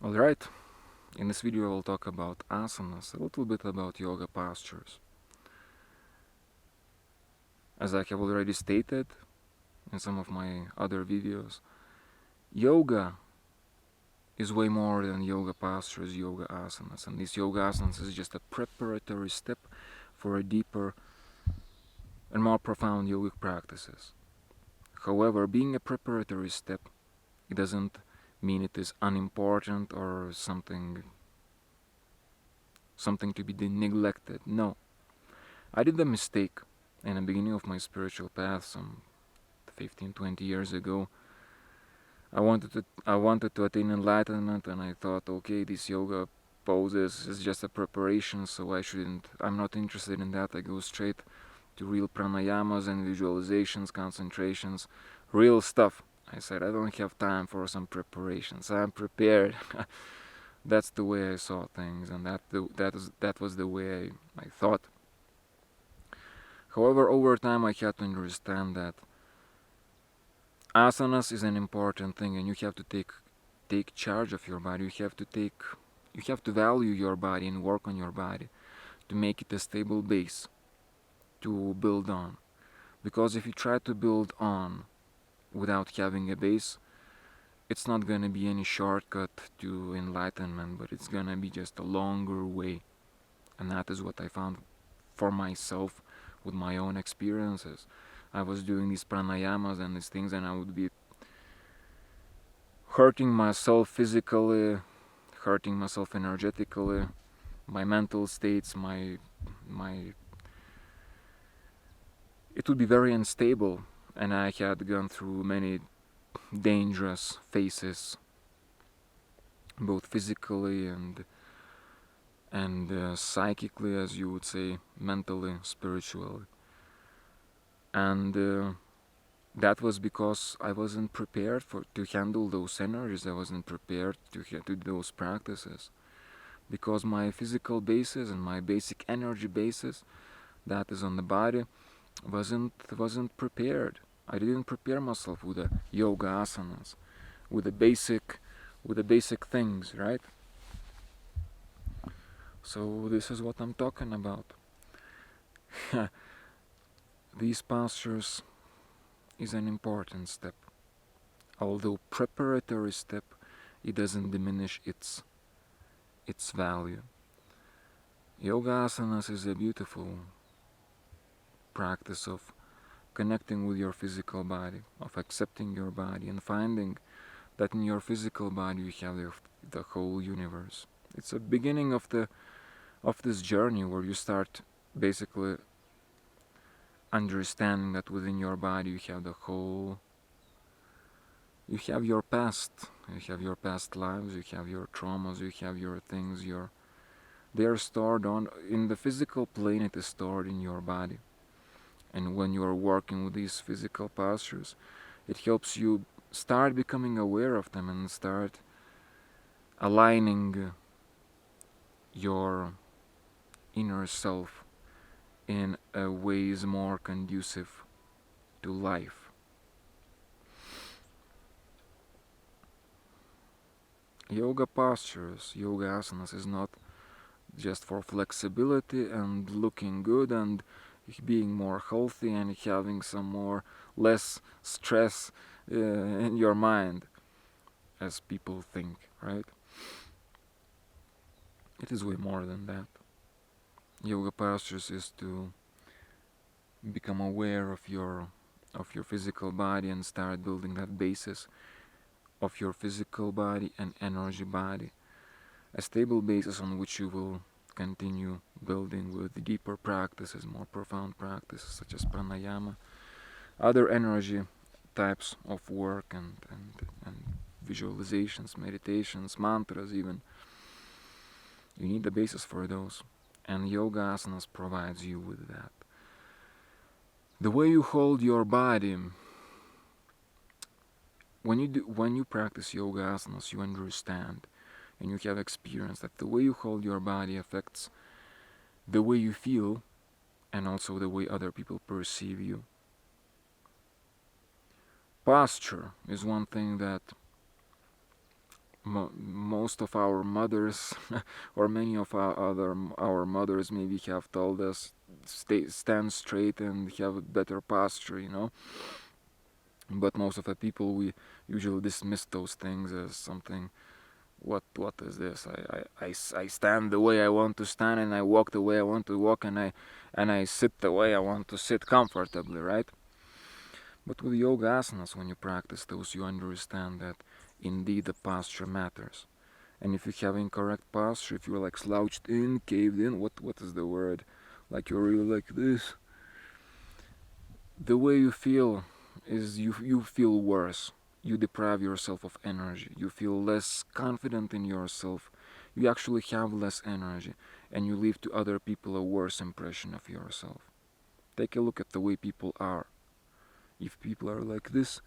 Alright, in this video I will talk about asanas, a little bit about yoga postures. As I have already stated in some of my other videos, yoga is way more than yoga postures, yoga asanas, and these yoga asanas is just a preparatory step for a deeper and more profound yogic practices. However, being a preparatory step, it doesn't mean it is unimportant or something to be neglected. No. I did a mistake in the beginning of my spiritual path some 15-20 years ago. I wanted to attain enlightenment, and I thought, okay, these yoga poses is just a preparation, so I'm not interested in that. I go straight to real pranayamas and visualizations, concentrations, real stuff. I said, I don't have time for some preparations. I'm prepared. That's the way I saw things, and that was the way I thought. However, over time I had to understand that asanas is an important thing, and you have to take charge of your body. You have to value your body and work on your body to make it a stable base to build on. Because if you try to build on without having a base, it's not gonna be any shortcut to enlightenment, but it's gonna be just a longer way. And that is what I found for myself with my own experiences. I was doing these pranayamas and these things, and I would be hurting myself physically, hurting myself energetically, my mental states, it would be very unstable, and I had gone through many dangerous phases, both physically and psychically, as you would say, mentally, spiritually. And that was because I wasn't prepared to handle those energies. I wasn't prepared to do those practices, because my physical basis and my basic energy basis, that is on the body, wasn't prepared. I didn't prepare myself with the yoga asanas, with the basic things, right? So this is what I'm talking about. These postures is an important step. Although preparatory step, it doesn't diminish its value. Yoga asanas is a beautiful practice of connecting with your physical body, of accepting your body and finding that in your physical body you have the whole universe. It's a beginning of this journey where you start basically understanding that within your body you have your past, you have your past lives, you have your traumas, you have your things, they are stored in the physical plane. It is stored in your body. And when you are working with these physical postures, it helps you start becoming aware of them and start aligning your inner self in a ways more conducive to life. Yoga postures, yoga asanas is not just for flexibility and looking good and being more healthy and having less stress in your mind, as people think, right? It is way more than that. Yoga postures is to become aware of your physical body and start building that basis of your physical body and energy body, a stable basis on which you will continue building with deeper practices, more profound practices such as pranayama, other energy types of work and visualizations, meditations, mantras even. You need the basis for those, and yoga asanas provides you with that. The way you hold your body, when you practice yoga asanas, you understand and you have experience that the way you hold your body affects the way you feel and also the way other people perceive you. Posture is one thing that most of our mothers or many of our mothers maybe have told us stand straight and have a better posture, but most of the people, we usually dismiss those things as something. What is this? I stand the way I want to stand, and I walk the way I want to walk, and I sit the way I want to sit comfortably, right? But with yoga asanas, when you practice those, you understand that indeed the posture matters. And if you have incorrect posture, if you're like slouched in, caved in, what is the word? Like you're really like this, the way you feel is you feel worse. You deprive yourself of energy. You feel less confident in yourself. You actually have less energy, and you leave to other people a worse impression of yourself. Take a look at the way people are. If people are like this,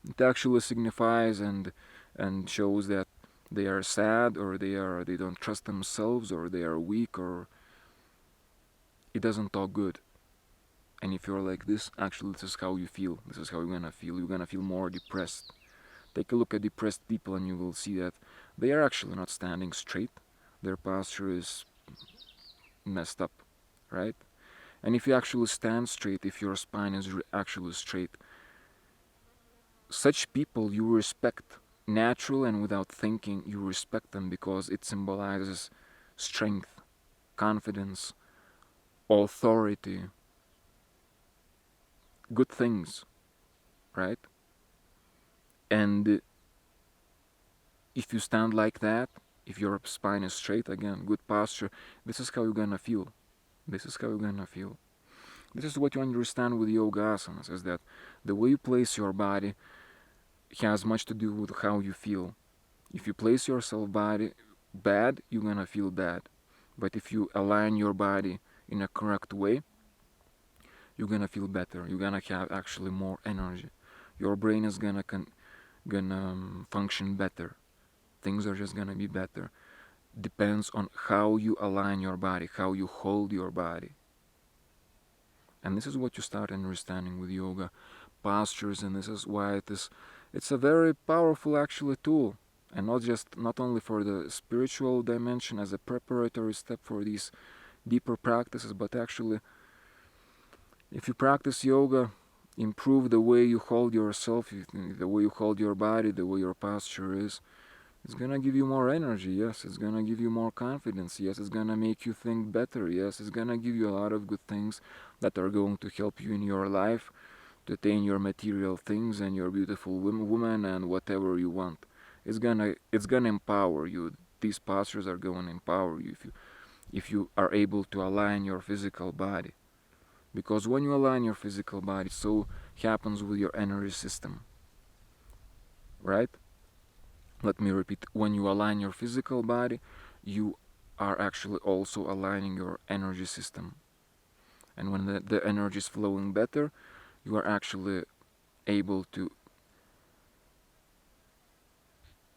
it actually signifies and shows that they are sad, or they don't trust themselves, or they are weak, or it doesn't talk good. And if you're like this, actually this is how you feel. This is how you're gonna feel. You're gonna feel more depressed. Take a look at depressed people and you will see that they are actually not standing straight. Their posture is messed up, right? And if you actually stand straight, if your spine is actually straight, such people you respect. Natural and without thinking, you respect them because it symbolizes strength, confidence, authority, good things, right? And if you stand like that, if your spine is straight, again, good posture, this is how you're gonna feel. This is how you're gonna feel. This is what you understand with yoga asanas, is that the way you place your body has much to do with how you feel. If you place yourself body bad, you're gonna feel bad. But if you align your body in a correct way, you're gonna feel better. You're gonna have actually more energy. Your brain is gonna function better. Things are just gonna be better. Depends on how you align your body, how you hold your body. And this is what you start understanding with yoga postures, and this is why it's a very powerful actually tool, and not only for the spiritual dimension as a preparatory step for these deeper practices, but actually if you practice yoga, improve the way you hold yourself, the way you hold your body, the way your posture is. It's gonna give you more energy, yes. It's gonna give you more confidence, yes. It's gonna make you think better, yes. It's gonna give you a lot of good things that are going to help you in your life to attain your material things and your beautiful woman and whatever you want. It's gonna empower you. These postures are going to empower you if you are able to align your physical body. Because when you align your physical body, so happens with your energy system, right? Let me repeat, when you align your physical body, you are actually also aligning your energy system. And when the energy is flowing better, you are actually able to,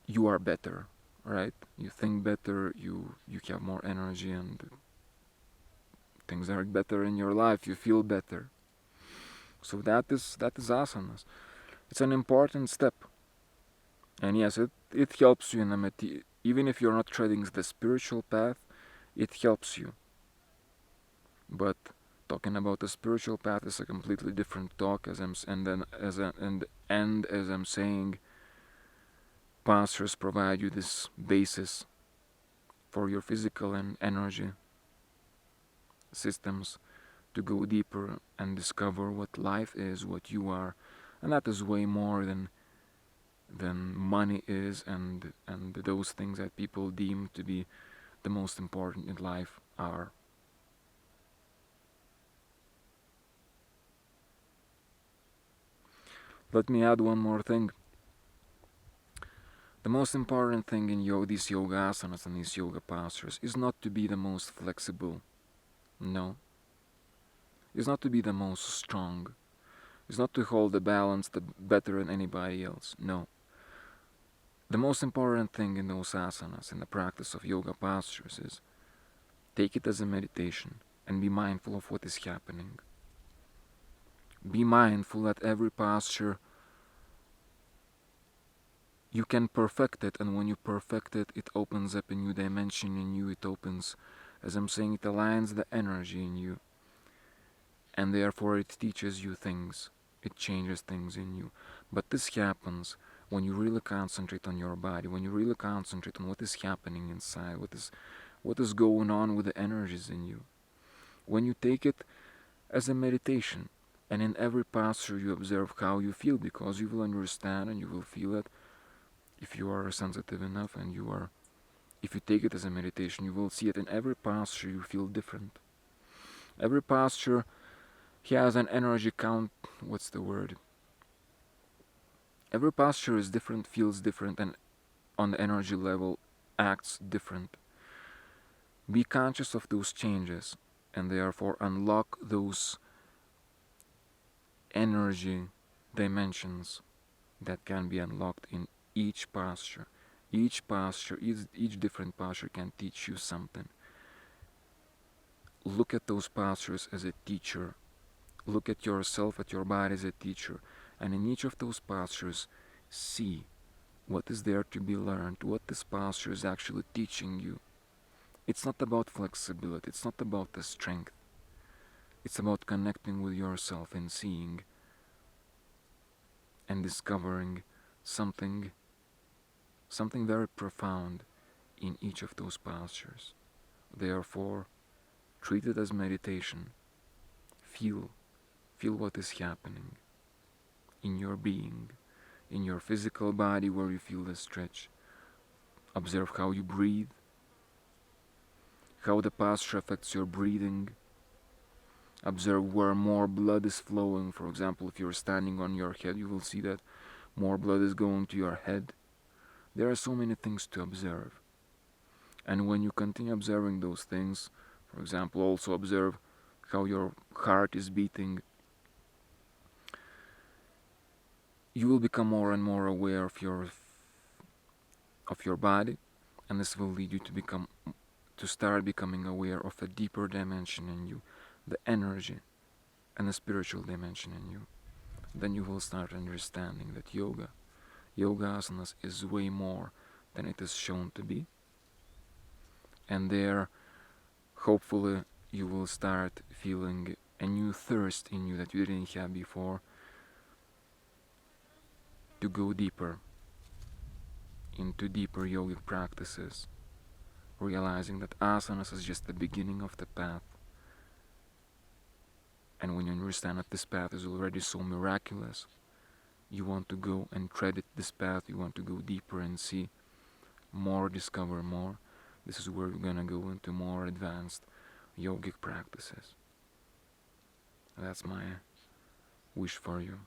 you are better, right? You think better, you have more energy, and things are better in your life, you feel better. So that is asanas. It's an important step. And yes, it helps you in even if you're not treading the spiritual path, it helps you. But talking about the spiritual path is a completely different talk. As I'm saying, pastors provide you this basis for your physical and energy systems to go deeper and discover what life is, what you are, and that is way more than money is, and those things that people deem to be the most important in life are. Let me add one more thing. The most important thing in these yoga asanas and these yoga postures is not to be the most flexible. No. It's not to be the most strong. It's not to hold the balance better than anybody else. No. The most important thing in those asanas, in the practice of yoga postures, is take it as a meditation and be mindful of what is happening. Be mindful that every posture you can perfect it, and when you perfect it, it opens up a new dimension in you. It opens, as I'm saying, it aligns the energy in you, and therefore it teaches you things. It changes things in you. But this happens when you really concentrate on your body, when you really concentrate on what is happening inside, what is going on with the energies in you. When you take it as a meditation, and in every posture you observe how you feel, because you will understand and you will feel it if you are sensitive enough, and if you take it as a meditation, you will see it in every posture. You feel different. Every posture has an energy count. What's the word? Every posture is different, feels different, and on the energy level acts different. Be conscious of those changes, and therefore unlock those energy dimensions that can be unlocked in each posture. Each posture, each different posture can teach you something. Look at those postures as a teacher. Look at yourself, at your body as a teacher. And in each of those postures, see what is there to be learned, what this posture is actually teaching you. It's not about flexibility, it's not about the strength. It's about connecting with yourself and seeing and discovering something very profound in each of those postures. Therefore, treat it as meditation. Feel what is happening in your being, in your physical body where you feel the stretch. Observe how you breathe, how the posture affects your breathing. Observe where more blood is flowing. For example, if you're standing on your head, you will see that more blood is going to your head. There are so many things to observe. And when you continue observing those things, for example, also observe how your heart is beating, you will become more and more aware of your body, and this will lead you to start becoming aware of a deeper dimension in you, the energy and the spiritual dimension in you. Then you will start understanding that Yoga Asanas is way more than it is shown to be. And there, hopefully, you will start feeling a new thirst in you that you didn't have before, to go deeper into deeper yogic practices, realizing that asanas is just the beginning of the path. And when you understand that this path is already so miraculous, you want to go and tread this path, you want to go deeper and see more, discover more. This is where we're gonna go into more advanced yogic practices. That's my wish for you.